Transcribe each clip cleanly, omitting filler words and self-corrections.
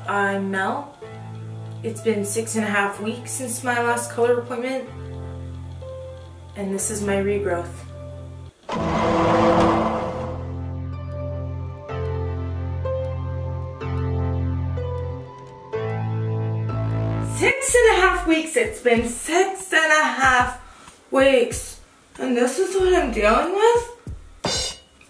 I'm Mel. It's been 6.5 weeks since my last color appointment, and this is my regrowth. 6.5 weeks. It's been 6.5 weeks, and this is what I'm dealing with?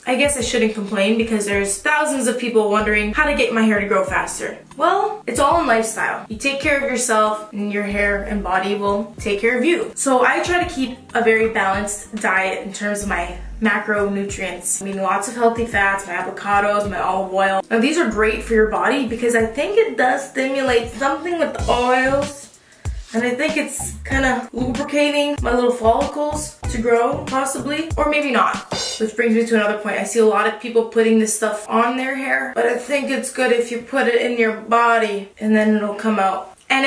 I guess I shouldn't complain because there's thousands of people wondering how to get my hair to grow faster. Well, it's all in lifestyle. You take care of yourself and your hair and body will take care of you. So I try to keep a very balanced diet in terms of my macronutrients. I mean, lots of healthy fats, my avocados, my olive oil. Now these are great for your body because I think it does stimulate something with the oils. And I think it's kind of lubricating my little follicles to grow, possibly, or maybe not. Which brings me to another point. I see a lot of people putting this stuff on their hair, but I think it's good if you put it in your body and then it'll come out. And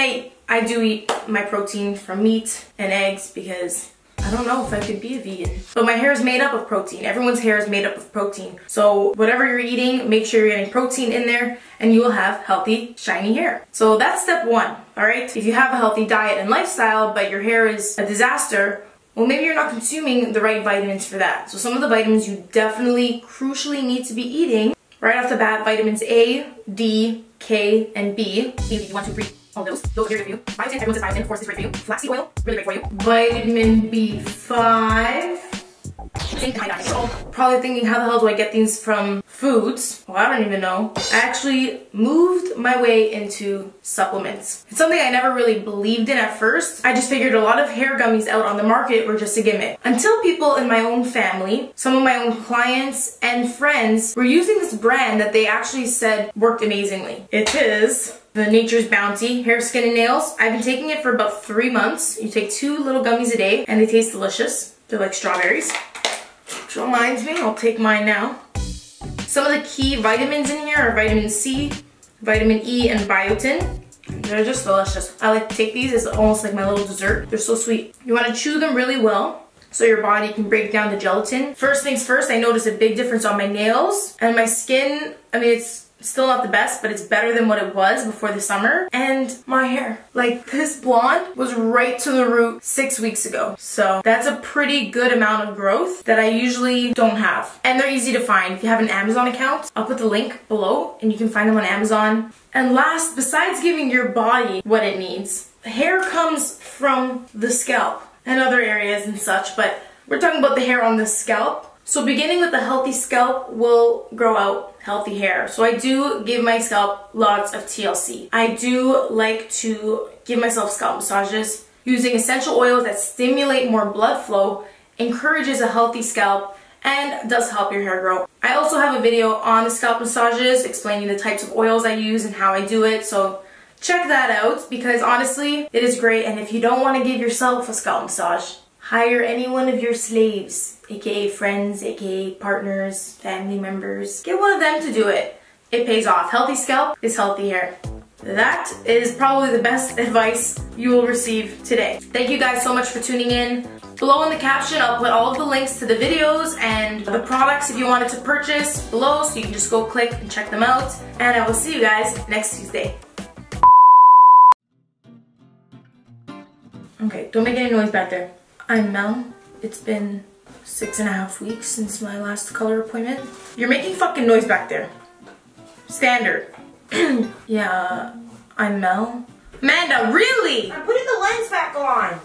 I do eat my protein from meat and eggs because I don't know if I could be a vegan. But my hair is made up of protein. Everyone's hair is made up of protein. So whatever you're eating, make sure you're getting protein in there and you will have healthy, shiny hair. So that's step one, all right? If you have a healthy diet and lifestyle, but your hair is a disaster, well, maybe you're not consuming the right vitamins for that. So some of the vitamins you definitely, crucially need to be eating. Right off the bat, vitamins A, D, K, and B. If you want to breathe. All those are very good for you. Biotin, everyone says biotin, of course, is great for you. Flaxseed oil, really great for you. Vitamin B5. You're probably thinking, how the hell do I get these from foods? Well, I don't even know. I actually moved my way into supplements. It's something I never really believed in at first. I just figured a lot of hair gummies out on the market were just a gimmick. Until people in my own family, some of my own clients and friends were using this brand that they actually said worked amazingly. It is the Nature's Bounty Hair, Skin, and Nails. I've been taking it for about 3 months. You take 2 little gummies a day and they taste delicious. They're like strawberries. Which reminds me, I'll take mine now. Some of the key vitamins in here are vitamin C, vitamin E, and biotin. They're just delicious. I like to take these as almost like my little dessert. They're so sweet. You want to chew them really well so your body can break down the gelatin. First things first, I noticed a big difference on my nails and my skin. I mean, it's still not the best, but it's better than what it was before the summer. And my hair, like this blonde was right to the root 6 weeks ago. So that's a pretty good amount of growth that I usually don't have. And they're easy to find. If you have an Amazon account, I'll put the link below and you can find them on Amazon. And last, besides giving your body what it needs, hair comes from the scalp and other areas and such, but we're talking about the hair on the scalp. So beginning with a healthy scalp will grow out healthy hair. So I do give my scalp lots of TLC. I do like to give myself scalp massages using essential oils that stimulate more blood flow, encourages a healthy scalp, and does help your hair grow. I also have a video on the scalp massages explaining the types of oils I use and how I do it. So check that out because honestly, it is great. And if you don't want to give yourself a scalp massage, hire any one of your slaves, aka friends, aka partners, family members. Get one of them to do it. It pays off. Healthy scalp is healthy hair. That is probably the best advice you will receive today. Thank you guys so much for tuning in. Below in the caption, I'll put all of the links to the videos and the products if you wanted to purchase below, so you can just go click and check them out. And I will see you guys next Tuesday. Okay, don't make any noise back there. I'm Mel. It's been 6.5 weeks since my last color appointment. You're making fucking noise back there. Standard. Yeah, I'm Mel. Amanda, really? I'm putting the lens back on.